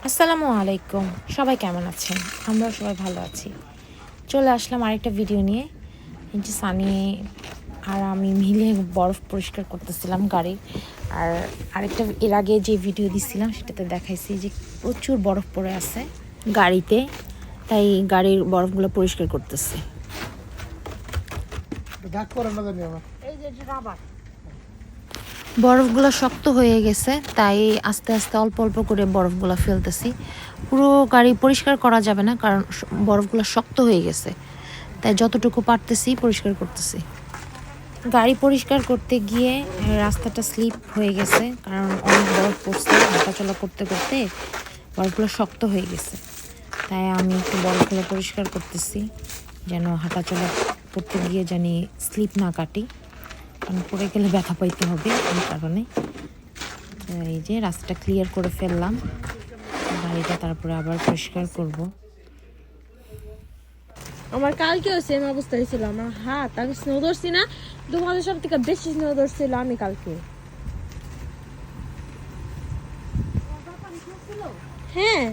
আসসালামু আলাইকুম, সবাই কেমন আছেন? আমরা সবাই ভালো আছি। চলে আসলাম আরেকটা ভিডিও নিয়ে। এই যে সানি আর আমি মিলে বরফ পরিষ্কার করতেছিলাম গাড়ির। আর আরেকটা এর আগে যে ভিডিও দিছিলাম সেটাতে দেখাইছি যে প্রচুর বরফ পড়ে আছে গাড়িতে, তাই গাড়ির বরফগুলো পরিষ্কার করতেছি। বরফগুলো শক্ত হয়ে গেছে, তাই আস্তে আস্তে অল্প অল্প করে বরফগুলো ফেলতেছি। পুরো গাড়ি পরিষ্কার করা যাবে না, কারণ বরফগুলো শক্ত হয়ে গেছে, তাই যতটুকু পারতেছি পরিষ্কার করতেছি। গাড়ি পরিষ্কার করতে গিয়ে রাস্তাটা স্লিপ হয়ে গেছে, কারণ অনেক বরফ পড়ছে। হাঁটাচলা করতে করতে বরফগুলো শক্ত হয়ে গেছে, তাই আমি একটু বরফগুলো পরিষ্কার করতেছি, যেন হাঁটাচলা করতে গিয়ে জানি স্লিপ না কাটি, কারণ পড়ে গেলে ব্যথা পাইতে হবে এই কারণে। এই যে রাস্তাটা ক্লিয়ার করে ফেললাম, গাড়িটা তারপরে আবার পরিষ্কার করব। আমার কালকেও সেম অবস্থা হয়েছিল। আমার হাত, আমি স্নো ধরছি না, তোমাদের সব থেকে বেশি স্নো ধরছিল আমি কালকে। হ্যাঁ,